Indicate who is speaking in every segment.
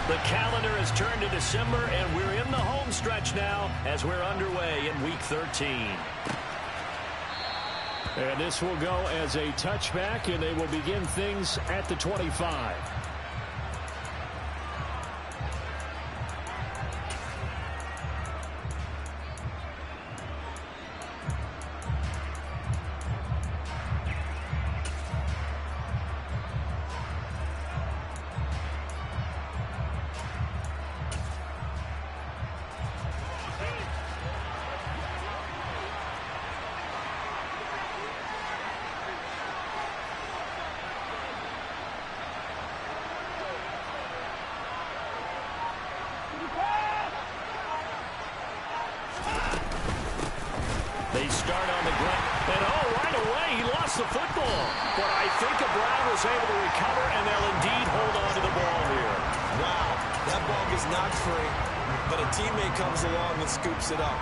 Speaker 1: The calendar has turned to December, and we're in the home stretch now as we're underway in Week 13.
Speaker 2: And this will go as a touchback, and they will begin things at the 25.
Speaker 1: They start on the ground, and right away he lost the football. But I think Brown was able to recover, and they'll indeed hold on to the ball here.
Speaker 3: Wow, that ball gets knocked free, but a teammate comes along and scoops it up.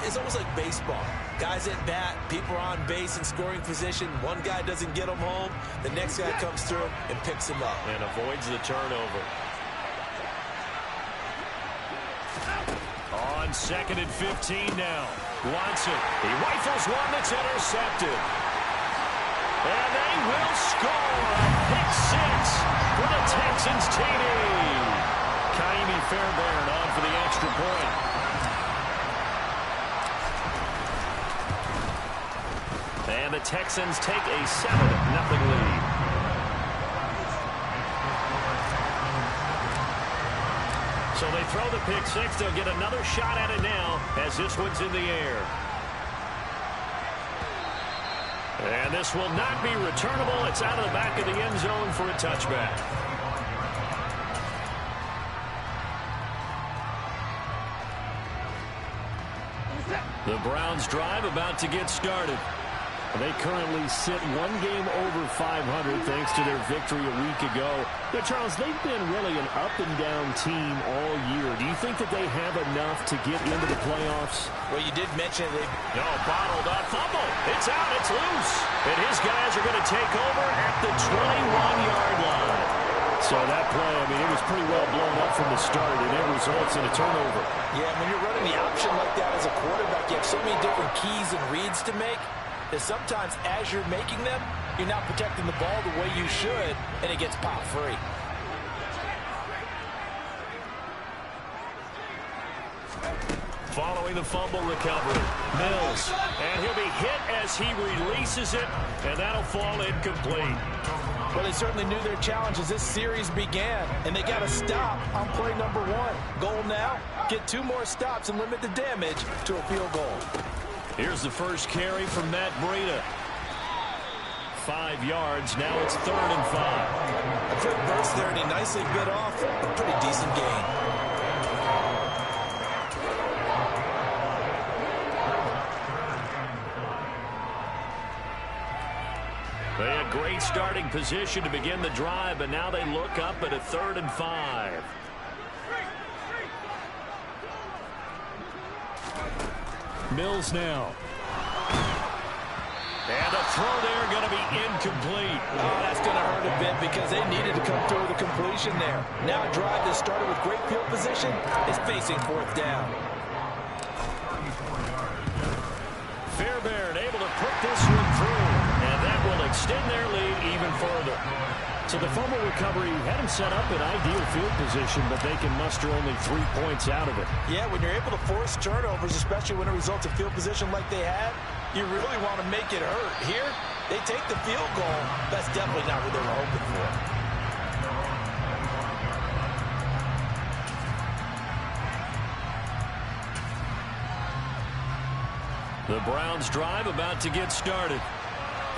Speaker 3: It's almost like baseball. Guys at bat, people are on base in scoring position. One guy doesn't get him home, the next guy comes through and picks him up.
Speaker 1: And avoids the turnover. On 2nd and 15 now. Watson, he rifles one that's intercepted. And they will score a pick six for the Texans TD. Kaimi Fairbairn on for the extra point. And the Texans take a 7-0 lead. So they throw the pick six. They'll get another shot at it now as this one's in the air. And this will not be returnable. It's out of the back of the end zone for a touchback. The Browns drive about to get started.
Speaker 2: They currently sit one game over 500 thanks to their victory a week ago. Now, Charles, they've been really an up-and-down team all year. Do you think that they have enough to get into the playoffs?
Speaker 3: Well, you did mention they...
Speaker 1: No, bottled up. Fumble. It's out. It's loose. And his guys are going to take over at the 21-yard line.
Speaker 2: So that play, I mean, it was pretty well blown up from the start, and it results in a turnover.
Speaker 3: Yeah, when you're running the option like that as a quarterback, you have so many different keys and reads to make that sometimes as you're making them, you're not protecting the ball the way you should, and it gets popped free.
Speaker 1: Following the fumble recovery, Mills. And he'll be hit as he releases it, and that'll fall incomplete.
Speaker 3: Well, they certainly knew their challenge as this series began, and they got to stop on play number 1. Goal now, get 2 more stops and limit the damage to a field goal.
Speaker 1: Here's the first carry from Matt Breida. 5 yards. Now it's 3rd and 5.
Speaker 3: A quick burst there, and he nicely bit off a pretty decent gain.
Speaker 1: They had great starting position to begin the drive, but now they look up at a 3rd and 5.
Speaker 2: Mills now.
Speaker 1: And the throw there going to be incomplete.
Speaker 3: Oh, that's going to hurt a bit because they needed to come through with a completion there. Now a drive that started with great field position is facing 4th down.
Speaker 1: Fairbairn able to put this one through, and that will extend their lead even further.
Speaker 2: So the fumble recovery had them set up in ideal field position, but they can muster only 3 points out of it.
Speaker 3: Yeah, when you're able to force turnovers, especially when it results in field position like they had, you really want to make it hurt. Here, they take the field goal. That's definitely not what they were hoping for.
Speaker 1: The Browns drive about to get started.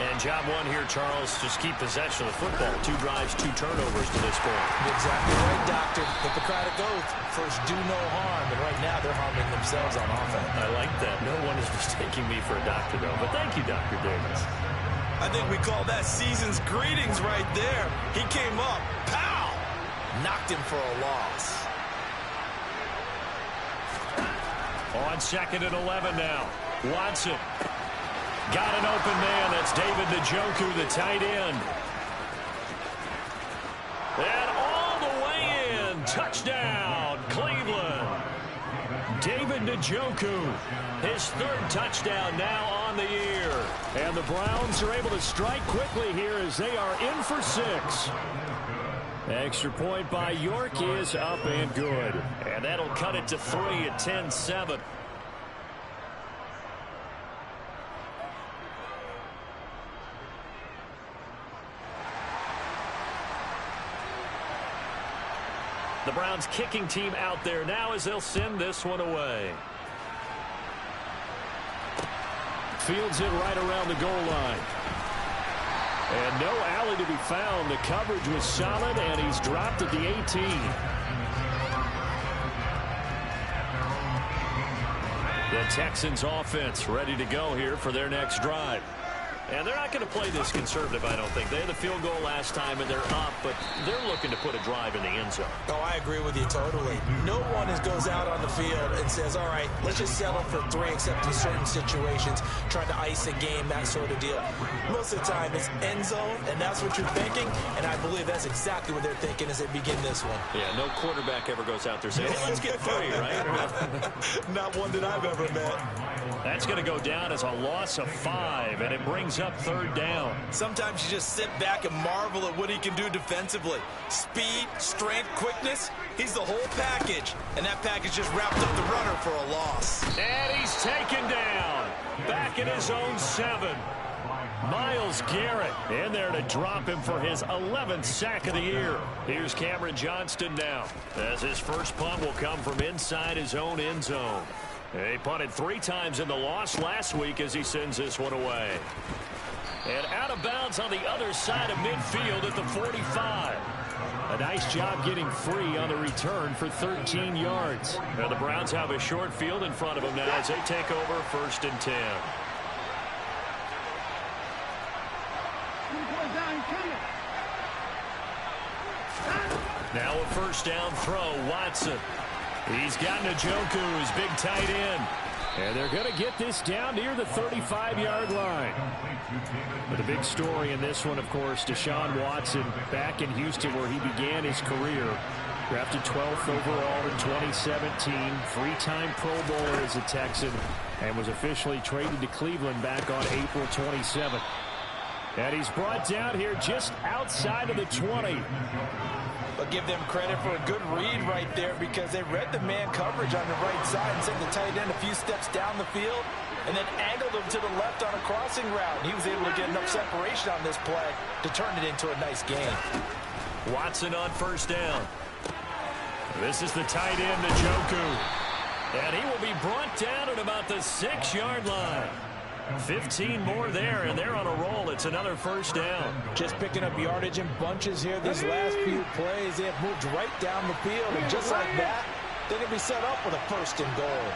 Speaker 1: And job 1 here, Charles, just keep possession of the football. 2 drives, 2 turnovers to this point.
Speaker 3: Exactly right, Doctor. Hippocratic oath. First, do no harm. And right now, they're harming themselves on offense.
Speaker 1: I like that. No one is mistaking me for a doctor, though. But thank you, Dr. Davis.
Speaker 3: I think we call that season's greetings right there. He came up. Pow! Knocked him for a loss.
Speaker 1: On 2nd and 11 now. Watson. Got an open man. That's David Njoku, the tight end. And all the way Touchdown, Cleveland. David Njoku, his third touchdown now on the year.
Speaker 2: And the Browns are able to strike quickly here as they are in for 6. Extra point by York is up and good.
Speaker 1: And that'll cut it to 3 at 10-7. The Browns kicking team out there now as they'll send this one away.
Speaker 2: Fields it right around the goal line. And no alley to be found. The coverage was solid, and he's dropped at the 18.
Speaker 1: The Texans offense ready to go here for their next drive. And they're not going to play this conservative, I don't think. They had the field goal last time, and they're up, but they're looking to put a drive in the end zone.
Speaker 3: Oh, I agree with you totally. No one goes out on the field and says, all right, let's just settle for 3, except in certain situations, trying to ice a game, that sort of deal. Most of the time, it's end zone, and that's what you're thinking, and I believe that's exactly what they're thinking as they begin this one.
Speaker 1: Yeah, no quarterback ever goes out there saying, hey, let's get 3, right?
Speaker 3: Not one that I've ever met.
Speaker 1: That's going to go down as a loss of 5, and it brings up 3rd down.
Speaker 3: Sometimes you just sit back and marvel at what he can do defensively. Speed, strength, quickness, he's the whole package. And that package just wrapped up the runner for a loss.
Speaker 1: And he's taken down. Back in his own 7. Myles Garrett in there to drop him for his 11th sack of the year. Here's Cameron Johnston now, as his first punt will come from inside his own end zone. He punted 3 times in the loss last week as he sends this one away. And out of bounds on the other side of midfield at the 45.
Speaker 2: A nice job getting free on the return for 13 yards.
Speaker 1: Now the Browns have a short field in front of them now as they take over 1st and 10. Now a 1st down throw, Watson. He's got Njoku, his big tight end.
Speaker 2: And they're going to get this down near the 35-yard line. But the big story in this one, of course, Deshaun Watson back in Houston where he began his career. Drafted 12th overall in 2017. 3-time Pro Bowler as a Texan. And was officially traded to Cleveland back on April 27th. And he's brought down here just outside of the 20.
Speaker 3: But give them credit for a good read right there because they read the man coverage on the right side and sent the tight end a few steps down the field and then angled him to the left on a crossing route. And he was able to get enough separation on this play to turn it into a nice game.
Speaker 1: Watson on 1st down. This is the tight end, Njoku. And he will be brought down at about the 6-yard line. 15 more there, and they're on a roll. It's another 1st down.
Speaker 3: Just picking up yardage in bunches here these last few plays. They have moved right down the field, and just like that, they're going to be set up with a 1st and goal.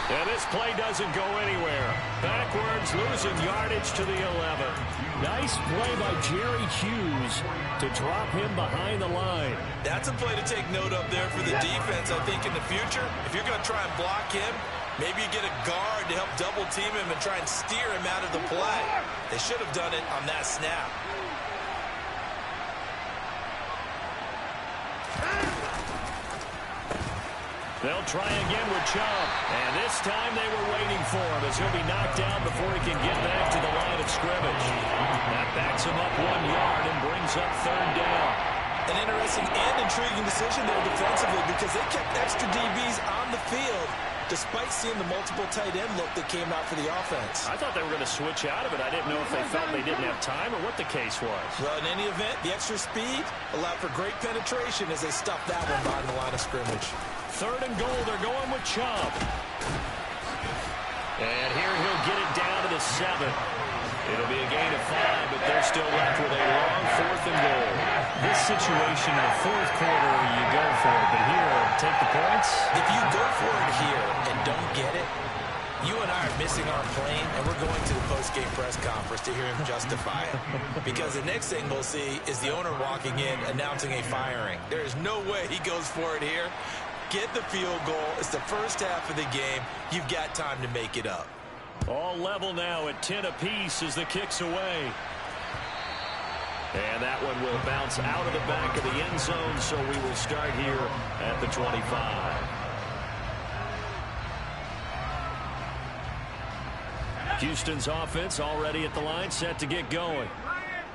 Speaker 1: And this play doesn't go anywhere. Backwards, losing yardage to the 11.
Speaker 2: Nice play by Jerry Hughes to drop him behind the line.
Speaker 3: That's a play to take note of there for the defense, I think, in the future. If you're going to try and block him, maybe you get a guard to help double team him and try and steer him out of the play. They should have done it on that snap.
Speaker 1: They'll try again with Chubb. And this time they were waiting for him as he'll be knocked down before he can get back to the line of scrimmage. That backs him up 1 yard and brings up 3rd down.
Speaker 3: An interesting and intriguing decision there defensively because they kept extra DBs on the field despite seeing the multiple tight end look that came out for the offense.
Speaker 1: I thought they were going to switch out of it. I didn't know if they felt they didn't have time or what the case was.
Speaker 3: Well, in any event, the extra speed allowed for great penetration as they stuffed that one behind the line of scrimmage.
Speaker 1: 3rd and goal, they're going with Chubb. And here he'll get it down to the 7. It'll be a gain of 5, but they're still left with a long 4th and goal. This situation in the 4th quarter, you go for it, but here, take the points.
Speaker 3: If you go for it here and don't get it, you and I are missing our plane, and we're going to the post-game press conference to hear him justify it. Because the next thing we'll see is the owner walking in announcing a firing. There is no way he goes for it here. Get the field goal. It's the first half of the game. You've got time to make it up.
Speaker 1: All level now at 10 apiece as the kick's away. And that one will bounce out of the back of the end zone, so we will start here at the 25. Houston's offense already at the line, set to get going.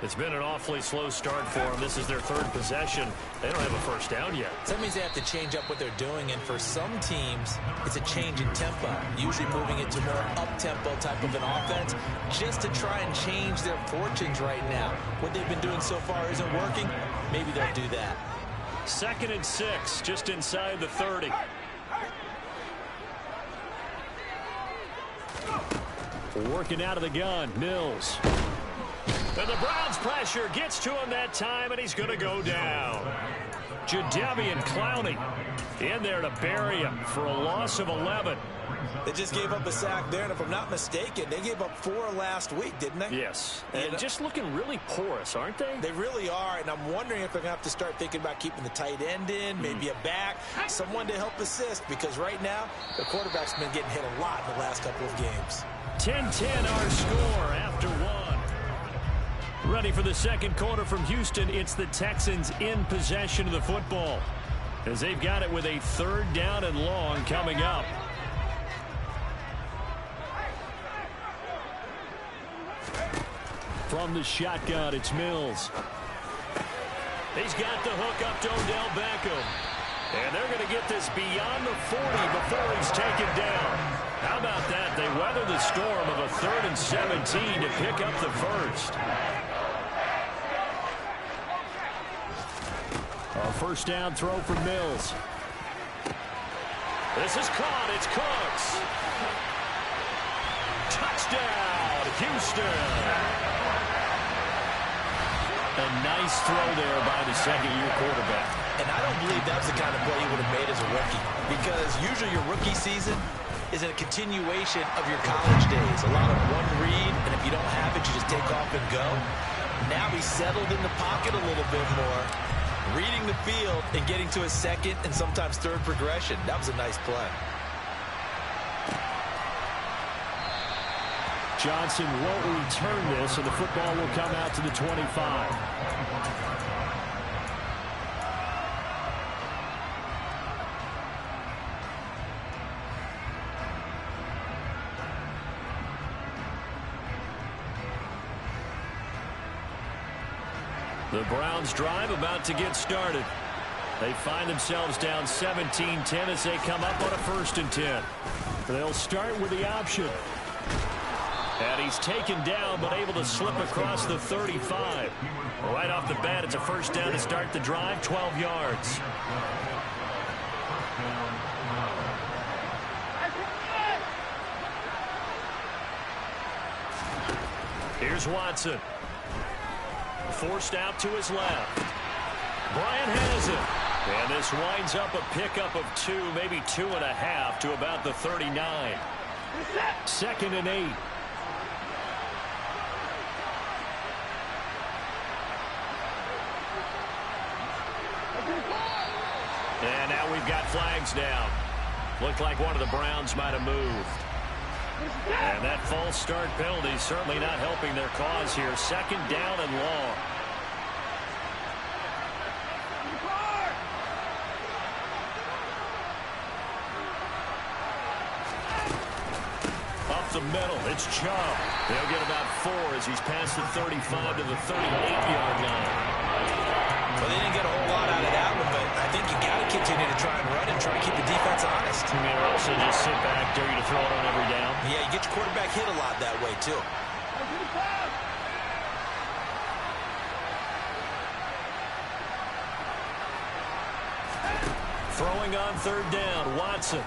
Speaker 1: It's been an awfully slow start for them. This is their third possession. They don't have a first down yet.
Speaker 3: So that means they have to change up what they're doing, and for some teams, it's a change in tempo, usually moving it to more up-tempo type of an offense, just to try and change their fortunes right now. What they've been doing so far isn't working. Maybe they'll do that.
Speaker 1: 2nd and 6, just inside the 30. Working out of the gun, Mills. And the Browns pressure gets to him that time, and he's going to go down. Jadeveon Clowney in there to bury him for a loss of 11.
Speaker 3: They just gave up a sack there, and if I'm not mistaken, they gave up 4 last week, didn't they?
Speaker 1: Yes, and just looking really porous, aren't they?
Speaker 3: They really are, and I'm wondering if they're going to have to start thinking about keeping the tight end in, maybe a back, someone to help assist, because right now, the quarterback's been getting hit a lot in the last couple of games.
Speaker 1: 10-10 our score after 1. Ready for the second quarter from Houston. It's the Texans in possession of the football, as they've got it with a 3rd down and long coming up. From the shotgun, it's Mills. He's got the hook up to Odell Beckham. And they're going to get this beyond the 40 before he's taken down. How about that? They weather the storm of a 3rd and 17 to pick up the first. A first down throw from Mills. This is caught. It's Cooks. Touchdown, Houston. A nice throw there by the second-year quarterback.
Speaker 3: And I don't believe that's the kind of play he would have made as a rookie, because usually your rookie season is a continuation of your college days. A lot of one read, and if you don't have it, you just take off and go. Now he's settled in the pocket a little bit more, reading the field and getting to a second and sometimes third progression. That was a nice play.
Speaker 2: Johnson won't return this, and the football will come out to the 25.
Speaker 1: The Browns drive about to get started. They find themselves down 17-10 as they come up on a 1st and 10.
Speaker 2: They'll start with the option.
Speaker 1: And he's taken down, but able to slip across the 35. Right off the bat, it's a first down to start the drive, 12 yards. Here's Watson. Forced out to his left. Bryant has it. And this winds up a pickup of 2, maybe 2.5 to about the 39.
Speaker 2: 2nd and 8.
Speaker 1: And now we've got flags down. Looked like one of the Browns might have moved. And that false start penalty certainly not helping their cause here. 2nd down and long. Up the middle, it's Chubb. They'll get about 4 as he's past the 35 to the 38-yard line.
Speaker 3: Well, they didn't get a whole lot out of that one, but I think you got to continue to try and run and try and keep the defense honest.
Speaker 1: I mean, or also just sit back, dare you to throw it on every down.
Speaker 3: Yeah, you get your quarterback hit a lot that way, too.
Speaker 1: Throwing on 3rd down, Watson.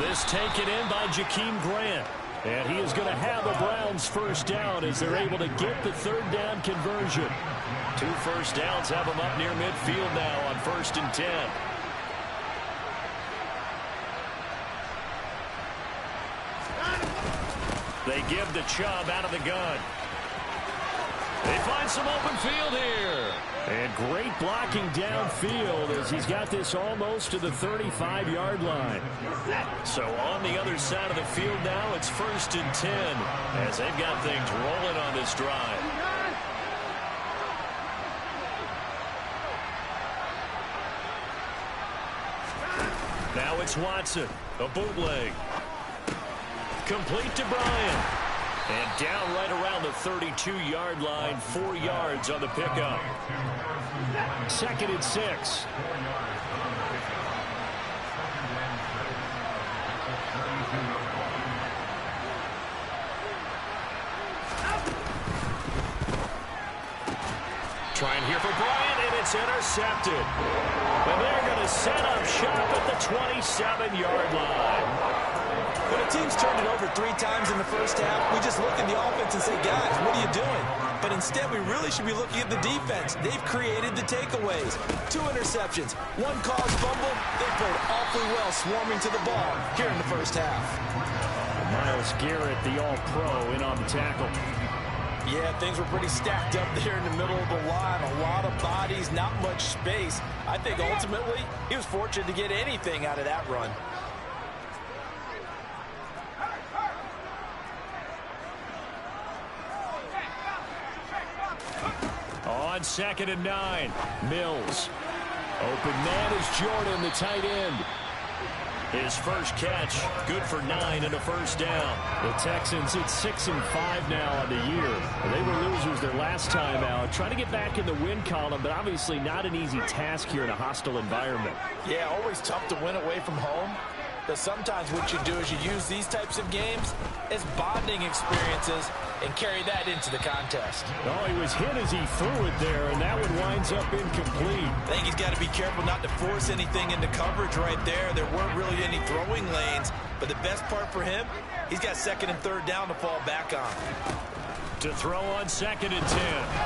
Speaker 1: This taken in by Jakeem Grant.
Speaker 2: And he is going to have the Browns first down as they're able to get the 3rd down conversion.
Speaker 1: 2 first downs have them up near midfield now on 1st and 10. They give to Chubb out of the gun. They find some open field here.
Speaker 2: And great blocking downfield as he's got this almost to the 35-yard line.
Speaker 1: So on the other side of the field now, it's 1st and 10 as they've got things rolling on this drive. it's Watson. A bootleg. Complete to Bryant. And down right around the 32-yard line. 4 yards on the pickup.
Speaker 2: 2nd and 6.
Speaker 1: Trying here for Bryant, and it's intercepted. And they're going to set up shop at the 27-yard line.
Speaker 3: When a team's turned it over 3 times in the first half, we just look at the offense and say, guys, what are you doing? But instead, we really should be looking at the defense. They've created the takeaways. 2 interceptions, 1 caused fumble. They played awfully well swarming to the ball here in the first half.
Speaker 2: Myles Garrett, the all-pro, in on the tackle.
Speaker 3: Yeah, things were pretty stacked up there in the middle of the line. A lot of bodies, not much space. I think ultimately he was fortunate to get anything out of that run.
Speaker 1: On 2nd and 9, Mills. Open man is Jordan, the tight end. His first catch, good for 9 and a first down.
Speaker 2: The Texans at 6-5 now on the year. They were losers their last time out. Trying to get back in the win column, but obviously not an easy task here in a hostile environment.
Speaker 3: Yeah, always tough to win away from home. But sometimes what you do is you use these types of games as bonding experiences and carry that into the contest.
Speaker 2: Oh, he was hit as he threw it there, and that one winds up incomplete.
Speaker 3: I think he's got to be careful not to force anything into coverage right there. There weren't really any throwing lanes, but the best part for him, he's got 2nd and 3rd down to fall back on.
Speaker 1: To throw on 2nd and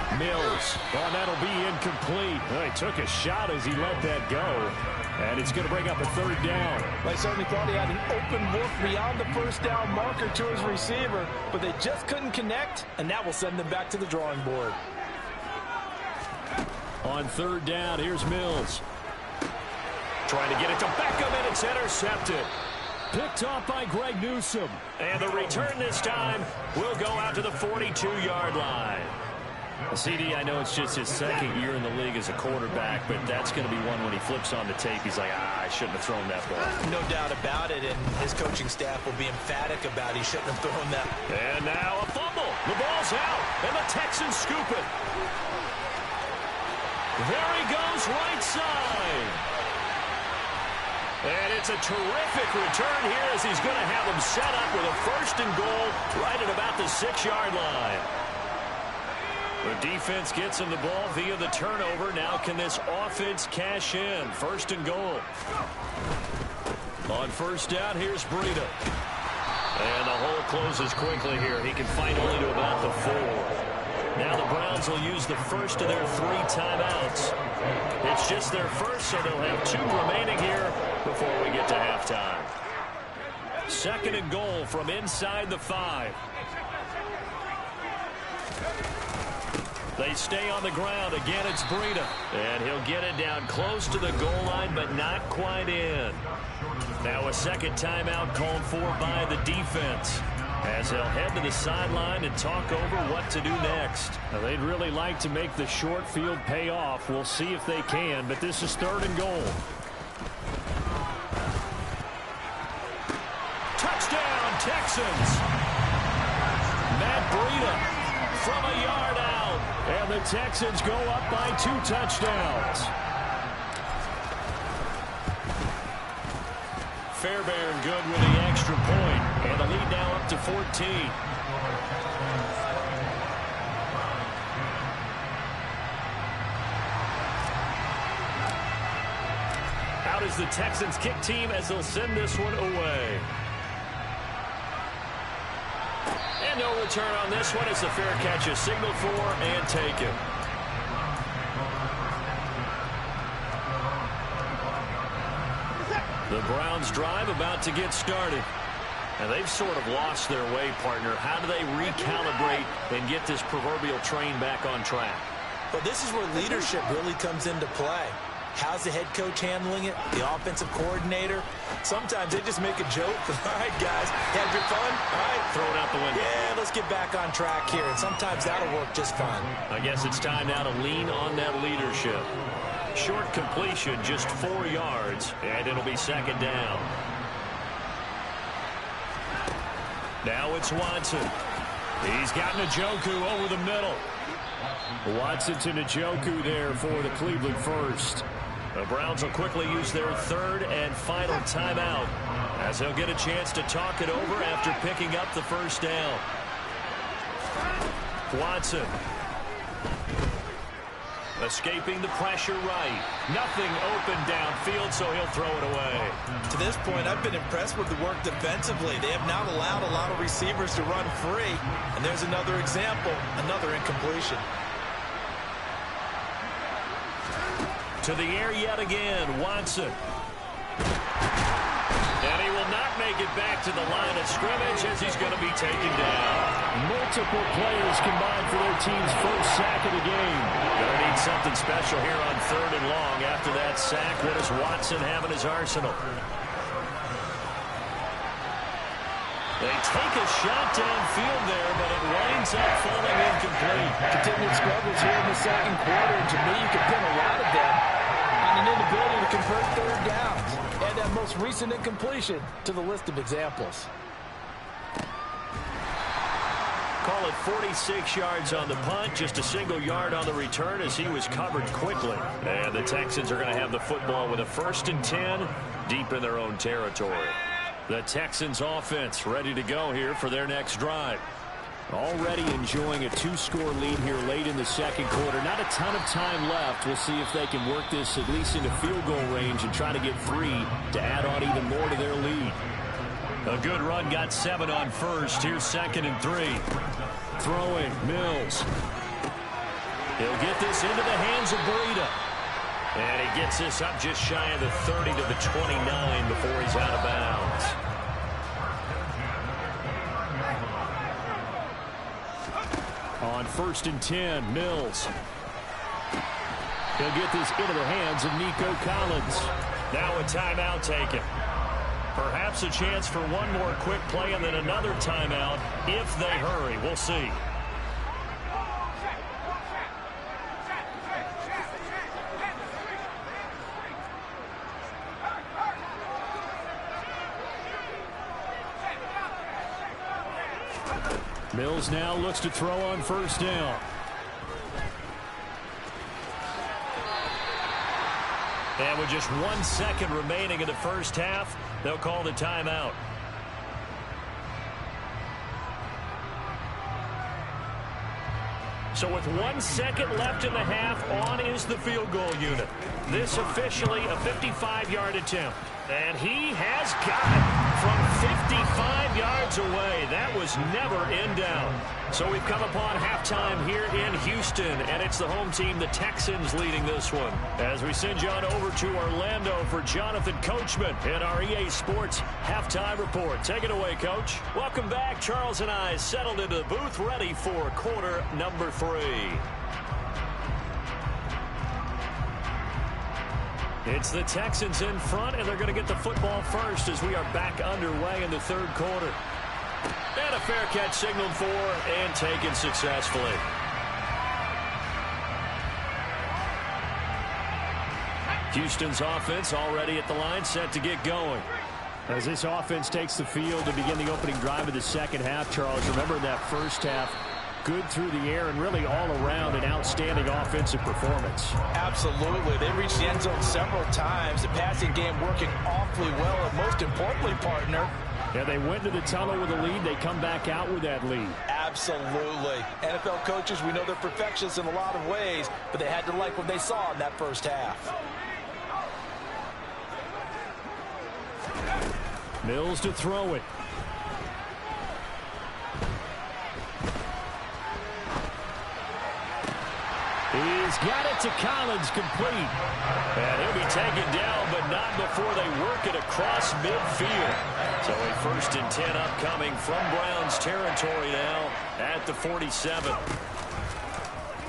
Speaker 1: 10, Mills.
Speaker 2: Oh, that'll be incomplete. Well, he took a shot as he let that go. And it's going to bring up a 3rd down.
Speaker 3: I certainly thought he had an open look beyond the first down marker to his receiver, but they just couldn't connect, and that will send them back to the drawing board.
Speaker 2: On 3rd down, here's Mills.
Speaker 1: Trying to get it to Beckham, and it's intercepted.
Speaker 2: Picked off by Greg Newsome.
Speaker 1: And the return this time will go out to the 42-yard line.
Speaker 2: CD, I know it's just his 2nd year in the league as a quarterback, but that's going to be one when he flips on the tape. He's like, I shouldn't have thrown that ball.
Speaker 3: No doubt about it, and his coaching staff will be emphatic about he shouldn't have thrown that.
Speaker 1: And now a fumble. The ball's out, and the Texans scoop it. There he goes, right side. And it's a terrific return here as he's going to have them set up with a 1st and goal right at about the 6-yard line. The defense gets him the ball via the turnover. Now can this offense cash in? 1st and goal. On 1st down, here's Breida. And the hole closes quickly here. He can fight only to about the 4. Now the Browns will use the first of their 3 timeouts. It's just their first, so they'll have 2 remaining here before we get to halftime. 2nd and goal from inside the 5. They stay on the ground. Again, it's Breida. And he'll get it down close to the goal line, but not quite in. Now a 2nd timeout called for by the defense, as they'll head to the sideline and talk over what to do next.
Speaker 2: Now, they'd really like to make the short field pay off. We'll see if they can, but this is 3rd and goal.
Speaker 1: Touchdown, Texans. Matt Breida from a yard out.
Speaker 2: And the Texans go up by 2 touchdowns.
Speaker 1: Fairbairn good with the extra point, and the lead now up to 14. Out is the Texans kick team as they'll send this one away. And no return on this one as the fair catch is signaled for and taken. The Browns drive about to get started. And they've sort of lost their way, partner. How do they recalibrate and get this proverbial train back on track?
Speaker 3: Well, this is where leadership really comes into play. How's the head coach handling it? The offensive coordinator? Sometimes they just make a joke. All right, guys, have your fun? All right.
Speaker 1: Throw it out the window.
Speaker 3: Yeah, let's get back on track here. And sometimes that'll work just fine.
Speaker 1: I guess it's time now to lean on that leadership. Short completion, just 4 yards, and it'll be second down. Now it's Watson. He's got Njoku over the middle.
Speaker 2: Watson to Njoku there for the Cleveland first.
Speaker 1: The Browns will quickly use their third and final timeout as he'll get a chance to talk it over after picking up the first down. Watson. Escaping the pressure right. Nothing open downfield, so he'll throw it away.
Speaker 3: To this point, I've been impressed with the work defensively. They have not allowed a lot of receivers to run free. And there's another example, another incompletion.
Speaker 1: To the air yet again, Watson. And he will not make it back to the line of scrimmage as he's going to be taken down.
Speaker 2: Multiple players combined for their team's first sack of the game.
Speaker 1: Going to need something special here on 3rd and long. After that sack, what does Watson have in his arsenal? They take a shot downfield there, but it winds up falling incomplete.
Speaker 4: Continued struggles here in the second quarter. To me, you can pin a lot of them on an inability to convert third downs. And that most recent incompletion to the list of examples.
Speaker 1: Call it 46 yards on the punt, just a single yard on the return as he was covered quickly. And the Texans are going to have the football with a 1st and 10 deep in their own territory. The Texans offense ready to go here for their next drive.
Speaker 2: Already enjoying a 2-score lead here late in the second quarter. Not a ton of time left. We'll see if they can work this at least into field goal range and try to get 3 to add on even more to their lead.
Speaker 1: A good run, got 7 on first. Here's 2nd and 3.
Speaker 2: Throwing, Mills.
Speaker 1: He'll get this into the hands of Breida. And he gets this up just shy of the 30 to the 29 before he's out of bounds.
Speaker 2: On 1st and 10, Mills. He'll get this into the hands of Nico Collins.
Speaker 1: Now a timeout taken. Perhaps a chance for one more quick play and then another timeout if they hurry. We'll see.
Speaker 2: Mills now looks to throw on 1st down.
Speaker 1: And with just 1 second remaining in the first half, they'll call the timeout. So with 1 second left in the half, on is the field goal unit. This officially a 55-yard attempt. And he has got it from 55 yards away. That was never in doubt. So we've come upon halftime here in Houston, and it's the home team, the Texans, leading this one. As we send you on over to Orlando for Jonathan Coachman in our EA Sports Halftime Report. Take it away, Coach. Welcome back. Charles and I settled into the booth, ready for quarter number 3. It's the Texans in front, and they're going to get the football first as we are back underway in the 3rd quarter. And a fair catch signaled for and taken successfully. Houston's offense already at the line, set to get going.
Speaker 2: As this offense takes the field to begin the opening drive of the second half, Charles, remember in that first half, good through the air and really all around an outstanding offensive performance.
Speaker 4: Absolutely. They reached the end zone several times. The passing game working awfully well. And most importantly, partner,
Speaker 2: yeah, they went to the tunnel with a lead. They come back out with that lead.
Speaker 4: Absolutely. NFL coaches, we know they're perfectionists in a lot of ways, but they had to like what they saw in that first half.
Speaker 2: Mills to throw it. He's got it to Collins, complete.
Speaker 1: And he'll be taken down, but not before they work it across midfield. So a 1st and 10 upcoming from Browns territory now at the 47.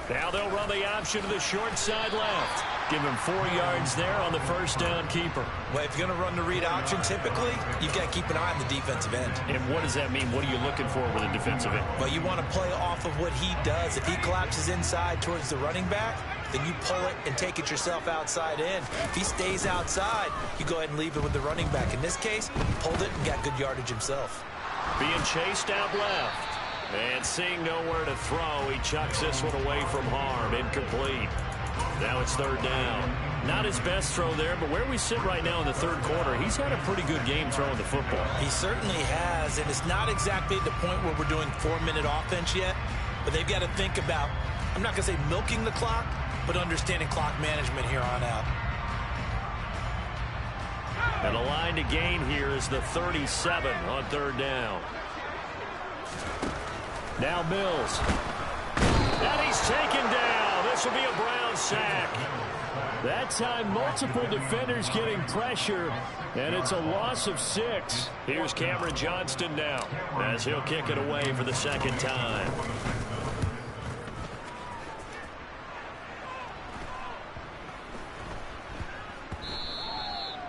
Speaker 1: Now they'll run the option to the short side left. Give him 4 yards there on the 1st down keeper.
Speaker 3: Well, if you're going to run the read option, typically, you've got to keep an eye on the defensive end.
Speaker 1: And what does that mean? What are you looking for with a defensive end?
Speaker 3: Well, you want to play off of what he does. If he collapses inside towards the running back, then you pull it and take it yourself outside in. If he stays outside, you go ahead and leave it with the running back. In this case, he pulled it and got good yardage himself.
Speaker 1: Being chased out left. And seeing nowhere to throw, he chucks this one away from harm. Incomplete. Now it's third down. Not his best throw there, but where we sit right now in the third quarter, he's had a pretty good game throwing the football.
Speaker 3: He certainly has, and it's not exactly the point where we're doing 4-minute offense yet, but they've got to think about, I'm not going to say milking the clock, but understanding clock management here on out.
Speaker 1: And a line to gain here is the 37 on third down. Now Mills. And he's taken down. This will be a Brown sack. That time, multiple defenders getting pressure, and it's a loss of 6.
Speaker 2: Here's Cameron Johnston now, as he'll kick it away for the second time.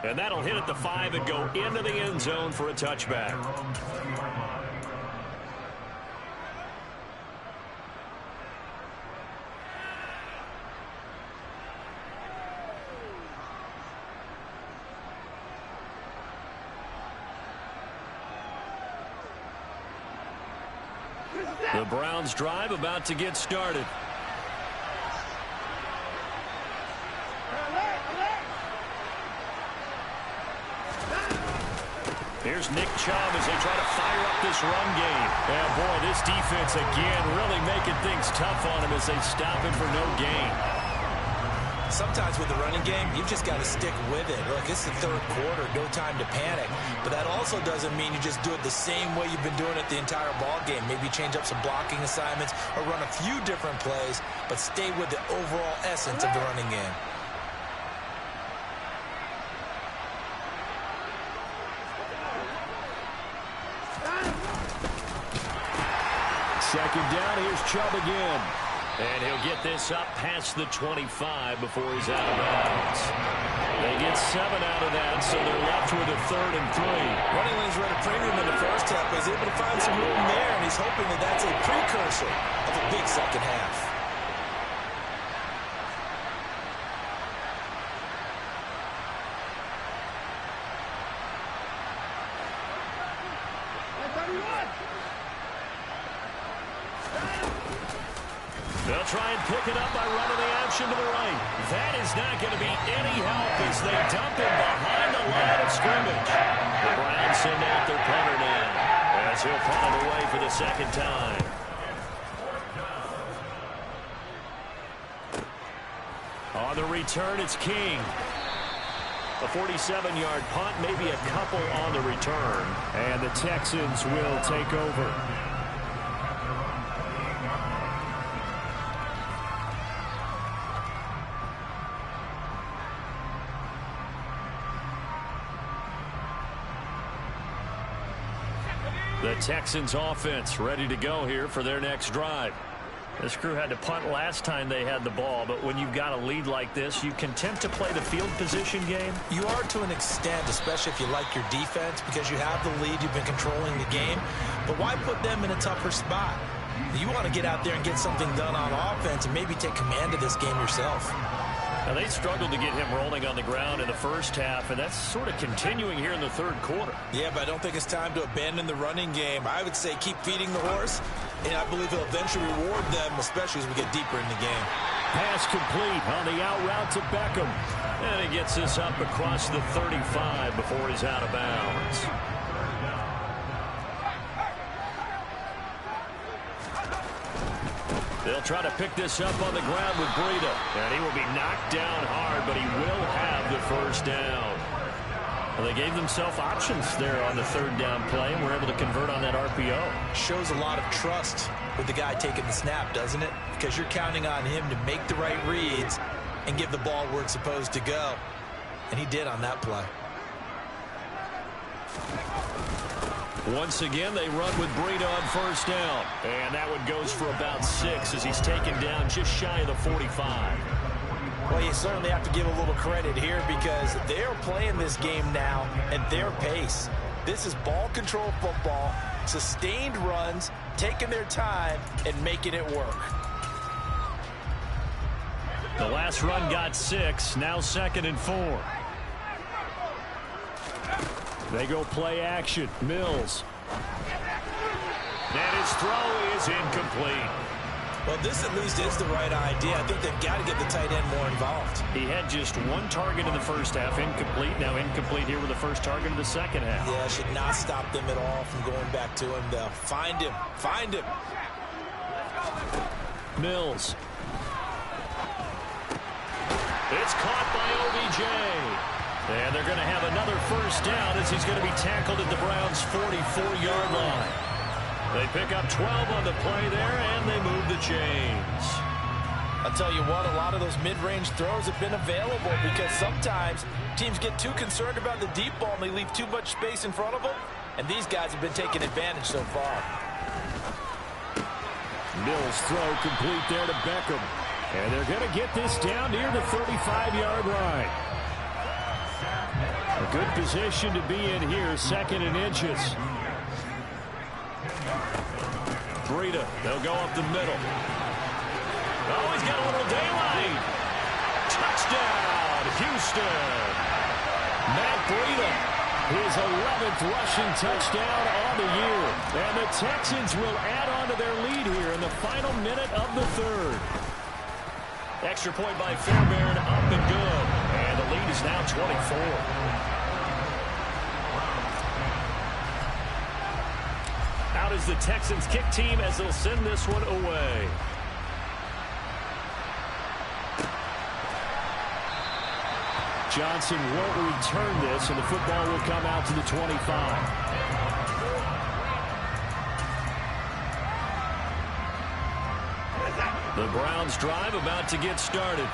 Speaker 2: And that'll hit at the 5 and go into the end zone for a touchback. The Browns drive about to get started. Here's Nick Chubb as they try to fire up this run game. And boy, this defense again really making things tough on him as they stop him for no gain.
Speaker 3: Sometimes with the running game, you've just got to stick with it. Look, it's the third quarter, no time to panic. But that also doesn't mean you just do it the same way you've been doing it the entire ball game. Maybe change up some blocking assignments or run a few different plays, but stay with the overall essence of the running game.
Speaker 2: Second down, here's Chubb again.
Speaker 1: And he'll get this up past the 25 before he's out of bounds. They get 7 out of that, so they're left with a 3rd and 3.
Speaker 3: Running lanes were at a premium in the first half, but he's able to find some room there, and he's hoping that that's a precursor of a big second half.
Speaker 1: They'll try and pick it up by running the action to the right. That is not going to be any help as they dump him behind the line of scrimmage. The Browns send out their punter now as he'll punt it away for the second time. On the return, it's King. A 47-yard punt, maybe a couple on the return.
Speaker 2: And the Texans will take over.
Speaker 1: The Texans offense ready to go here for their next drive.
Speaker 2: This crew had to punt last time they had the ball, but when you've got a lead like this, you can tend to play the field position game.
Speaker 3: You are to an extent, especially if you like your defense, because you have the lead, you've been controlling the game. But why put them in a tougher spot? You want to get out there and get something done on offense and maybe take command of this game yourself.
Speaker 2: Now, they struggled to get him rolling on the ground in the first half, and that's sort of continuing here in the third quarter.
Speaker 3: Yeah, but I don't think it's time to abandon the running game. I would say keep feeding the horse, and I believe he'll eventually reward them, especially as we get deeper in the game.
Speaker 2: Pass complete on the out route to Beckham.
Speaker 1: And he gets this up across the 35 before he's out of bounds. They'll try to pick this up on the ground with Breida. And he will be knocked down hard, but he will have the first down.
Speaker 2: Well, they gave themselves options there on the third down play, and were able to convert on that RPO.
Speaker 3: Shows a lot of trust with the guy taking the snap, doesn't it? Because you're counting on him to make the right reads and give the ball where it's supposed to go. And he did on that play.
Speaker 1: Once again, they run with Breida on first down. And that one goes for about 6 as he's taken down just shy of the 45.
Speaker 3: Well, you certainly have to give a little credit here because they're playing this game now at their pace. This is ball control football, sustained runs, taking their time, and making it work.
Speaker 1: The last run got 6. Now 2nd and 4. They go play action. Mills. And his throw is incomplete.
Speaker 3: Well, this at least is the right idea. I think they've got to get the tight end more involved.
Speaker 1: He had just 1 target in the first half. Incomplete. Now incomplete here with the first target in the second half.
Speaker 3: Yeah, should not stop them at all from going back to him. They'll find him. Find him.
Speaker 1: Mills. It's caught by OBJ. And they're going to have another first down as he's going to be tackled at the Browns' 44-yard line. They pick up 12 on the play there, and they move the chains.
Speaker 4: I'll tell you what, a lot of those mid-range throws have been available because sometimes teams get too concerned about the deep ball and they leave too much space in front of them, and these guys have been taking advantage so far.
Speaker 1: Mills' throw complete there to Beckham. And they're going to get this down near the 35-yard line. A good position to be in here, 2nd and inches. Breida, they'll go up the middle. Oh, he's got a little daylight. Touchdown, Houston. Matt Breida, his 11th rushing touchdown on the year. And the Texans will add on to their lead here in the final minute of the 3rd. Extra point by Fairbairn, up and good. And the lead is now 24. Out is the Texans kick team as they'll send this one away. Johnson won't return this, and the football will come out to the 25. The Browns drive about to get started.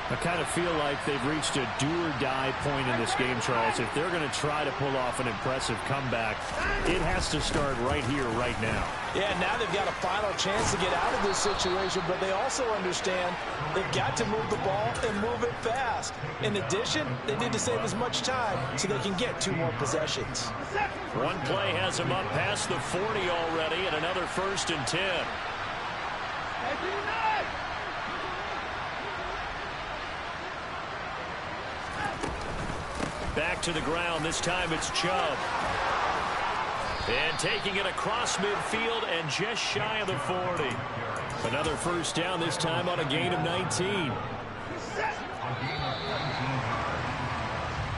Speaker 1: I kind of feel like they've reached a do-or-die point in this game, Charles. If they're going to try to pull off an impressive comeback, it has to start right here, right now.
Speaker 4: Yeah, now they've got a final chance to get out of this situation, but they also understand they've got to move the ball and move it fast. In addition, they need to save as much time so they can get 2 more possessions.
Speaker 1: One play has them up past the 40 already, and another 1st and 10. Back to the ground. This time it's Chubb. And taking it across midfield and just shy of the 40. Another first down, this time on a gain of 19.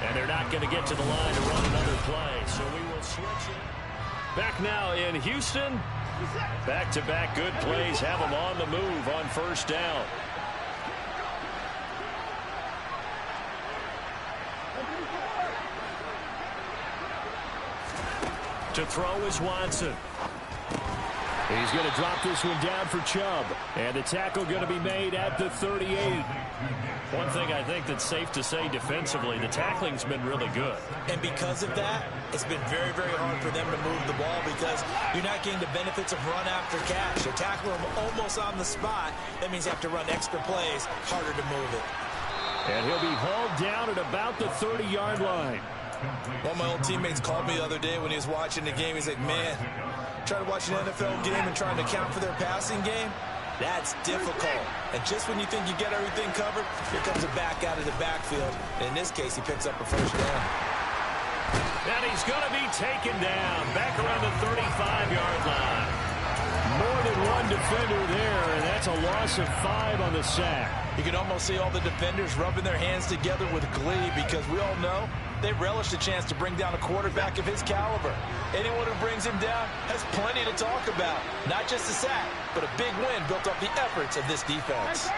Speaker 1: And they're not going to get to the line to run another play, so we will switch it. Back now in Houston. Back-to-back good plays have them on the move on first down. To throw is Watson. He's going to drop this one down for Chubb. And the tackle going to be made at the 38. One thing I think that's safe to say defensively, the tackling's been really good.
Speaker 3: And because of that, it's been very, very hard for them to move the ball because you're not getting the benefits of run after catch. They tackle them almost on the spot. That means you have to run extra plays, harder to move it.
Speaker 1: And he'll be hauled down at about the 30-yard line.
Speaker 3: One of my old teammates called me the other day when he was watching the game. He's like, man, trying to watch an NFL game and trying to account for their passing game, that's difficult. And just when you think you get everything covered, here comes a back out of the backfield. And in this case, he picks up a first down.
Speaker 1: And he's going to be taken down back around the 35-yard line. More than one defender there, and that's a loss of 5 on the sack.
Speaker 4: You can almost see all the defenders rubbing their hands together with glee because we all know they relish the chance to bring down a quarterback of his caliber. Anyone who brings him down has plenty to talk about. Not just a sack, but a big win built off the efforts of this defense.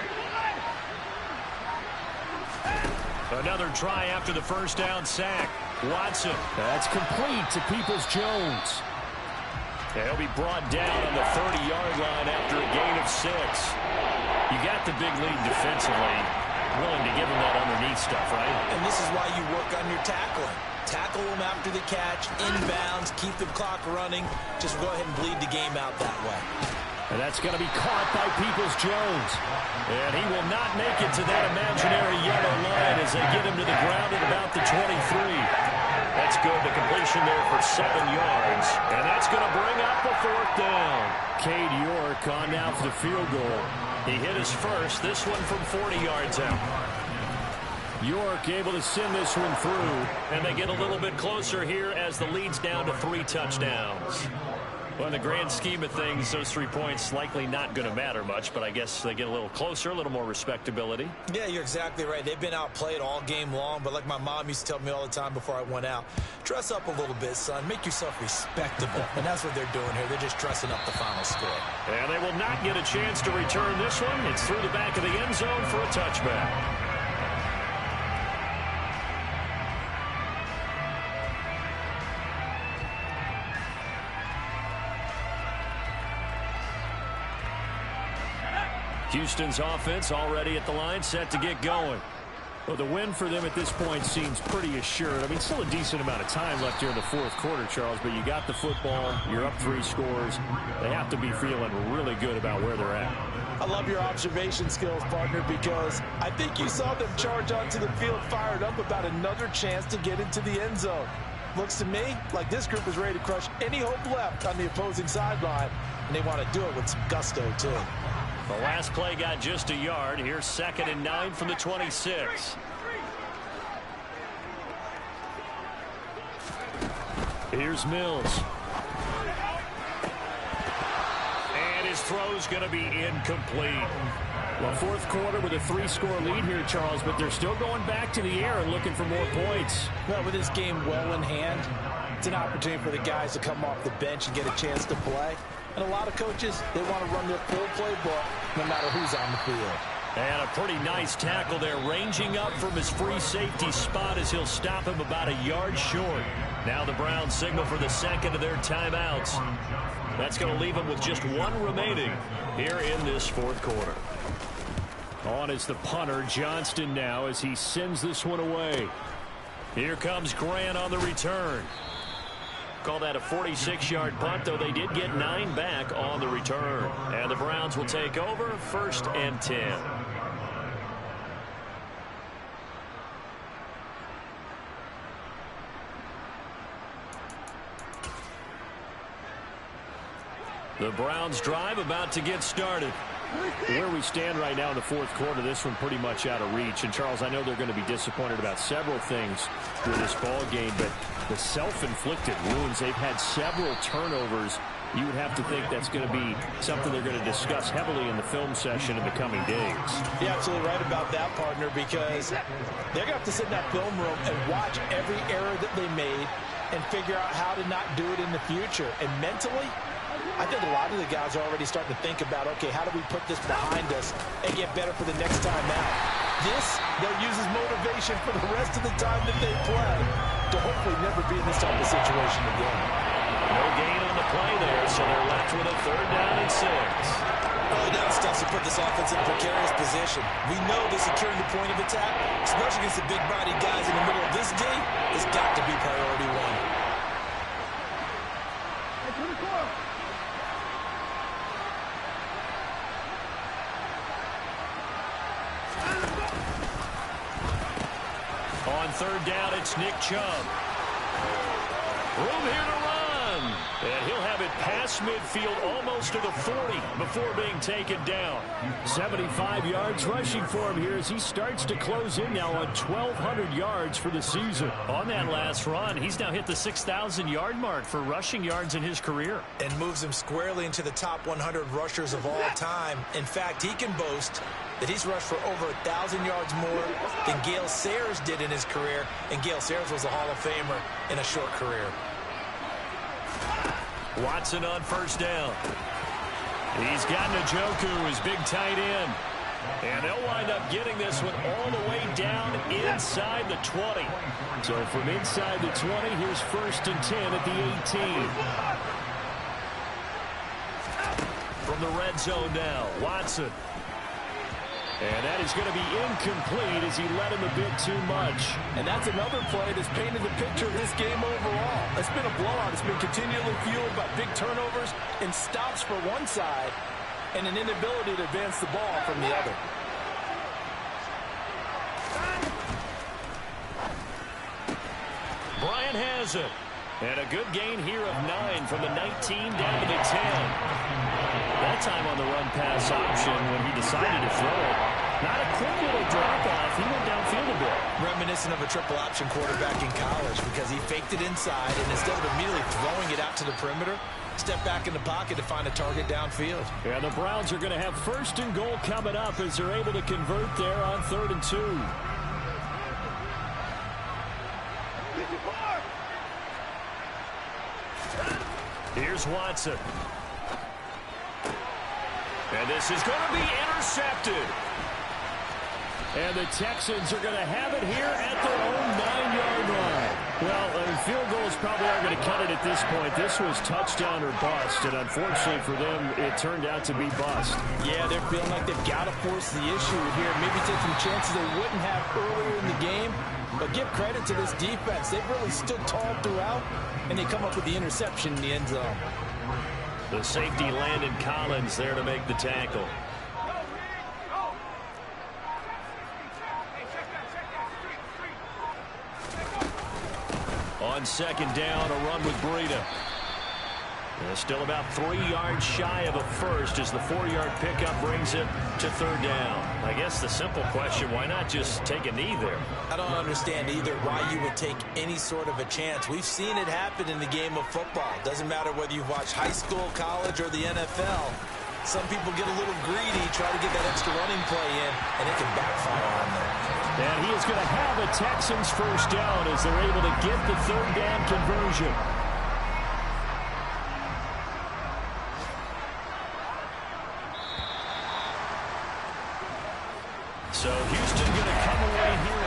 Speaker 1: Another try after the first down sack. Watson. That's complete to Peoples-Jones. He'll be brought down on the 30-yard line after a gain of 6. You got the big lead defensively. Willing to give him that underneath stuff, right?
Speaker 3: And this is why you work on your tackling. Tackle them after the catch, inbounds, keep the clock running. Just go ahead and bleed the game out that way.
Speaker 1: And that's going to be caught by Peoples-Jones. And he will not make it to that imaginary yellow line as they get him to the ground at about the 23. And That's good. The completion there for 7 yards. And that's going to bring up the 4th down.
Speaker 2: Cade York on now for the field goal.
Speaker 1: He hit his first. This one from 40 yards out.
Speaker 2: York able to send this one through.
Speaker 1: And they get a little bit closer here as the lead's down to 3 touchdowns. Well, in the grand scheme of things, those 3 points likely not going to matter much, but I guess they get a little closer, a little more respectability.
Speaker 3: Yeah, you're exactly right. They've been outplayed all game long, but like my mom used to tell me all the time before I went out, dress up a little bit, son. Make yourself respectable. And that's what they're doing here. They're just dressing up the final score.
Speaker 1: And they will not get a chance to return this one. It's through the back of the end zone for a touchback. Houston's offense already at the line, set to get going.
Speaker 2: Well, the win for them at this point seems pretty assured. I mean, still a decent amount of time left here in the 4th quarter, Charles, but you got the football, you're up 3 scores. They have to be feeling really good about where they're at.
Speaker 4: I love your observation skills, partner, because I think you saw them charge onto the field fired up about another chance to get into the end zone. Looks to me like this group is ready to crush any hope left on the opposing sideline, and they want to do it with some gusto, too.
Speaker 1: The last play got just a yard. Here's 2nd and 9 from the 26.
Speaker 2: Here's Mills.
Speaker 1: And his throw's going to be incomplete.
Speaker 2: Well, 4th quarter with a 3-score lead here, Charles, but they're still going back to the air and looking for more points.
Speaker 4: Well, with this game well in hand, it's an opportunity for the guys to come off the bench and get a chance to play. And a lot of coaches, they want to run their full playbook no matter who's on the field.
Speaker 1: And a pretty nice tackle there, ranging up from his free safety spot as he'll stop him about a yard short. Now the Browns signal for the 2nd of their timeouts. That's going to leave them with just 1 remaining here in this 4th quarter.
Speaker 2: On is the punter, Johnston, now as he sends this one away.
Speaker 1: Here comes Grant on the return. Call that a 46-yard punt, though they did get 9 back on the return. And the Browns will take over 1st and 10. The Browns drive about to get started.
Speaker 2: Where we stand right now in the 4th quarter, this one pretty much out of reach. And, Charles, I know they're going to be disappointed about several things with this ball game, but the self-inflicted wounds, they've had several turnovers. You would have to think that's going to be something they're going to discuss heavily in the film session in the coming days.
Speaker 4: You're absolutely right about that, partner, because they're going to have to sit in that film room and watch every error that they made and figure out how to not do it in the future. And mentally, I think a lot of the guys are already starting to think about, okay, how do we put this behind us and get better for the next time out? This, they'll use as motivation for the rest of the time that they play to hopefully never be in this type of situation again.
Speaker 1: No gain on the play there, so they're left with a 3rd down and 6.
Speaker 3: Early down stuff to put this offense in a precarious position. We know that securing the point of attack, especially against the big-bodied guys in the middle of this D, has got to be priority 1.
Speaker 1: On 3rd down, it's Nick Chubb. Room here to run. And he'll have it past midfield almost to the 40 before being taken down.
Speaker 2: 75 yards rushing for him here as he starts to close in now on 1,200 yards for the season.
Speaker 1: On that last run, he's now hit the 6,000-yard mark for rushing yards in his career.
Speaker 3: And moves him squarely into the top 100 rushers of all time. In fact, he can boast that he's rushed for over 1,000 yards more than Gale Sayers did in his career. And Gale Sayers was a Hall of Famer in a short career.
Speaker 1: Watson on 1st down. He's got Njoku, his big tight end. And they'll wind up getting this one all the way down inside the 20.
Speaker 2: So from inside the 20, here's 1st and 10 at the 18.
Speaker 1: From the red zone now, Watson. And that is going to be incomplete as he led him a bit too much.
Speaker 4: And that's another play that's painted the picture of this game overall. It's been a blowout. It's been continually fueled by big turnovers and stops for one side and an inability to advance the ball from the other.
Speaker 1: Bryant and has it. And a good gain here of 9 from the 19 down to the 10. That time on the run pass option when he decided to throw it. Not a quick little drop-off. He went downfield a bit.
Speaker 3: Reminiscent of a triple option quarterback in college because he faked it inside, and instead of immediately throwing it out to the perimeter, stepped back in the pocket to find a target downfield.
Speaker 2: And the Browns are going to have 1st and goal coming up as they're able to convert there on 3rd and 2.
Speaker 1: Here's Watson. And this is going to be intercepted.
Speaker 2: And the Texans are going to have it here at their own 9-yard line. Well, field goals probably aren't going to cut it at this point. This was touchdown or bust, and unfortunately for them, it turned out to be bust.
Speaker 4: Yeah, they're feeling like they've got to force the issue here. Maybe take some chances they wouldn't have earlier in the game. But give credit to this defense. They've really stood tall throughout, and they come up with the interception in the end zone.
Speaker 1: The safety Landon Collins there to make the tackle. On 2nd down, a run with Breida. Still about 3 yards shy of a first as the 4-yard pickup brings it to 3rd down. I guess the simple question, why not just take a knee there?
Speaker 3: I don't understand either why you would take any sort of a chance. We've seen it happen in the game of football. Doesn't matter whether you watch high school, college, or the NFL. Some people get a little greedy, try to get that extra running play in, and it can backfire on them.
Speaker 2: And he is going to have a Texans 1st down as they're able to get the 3rd down conversion. So Houston going to come away here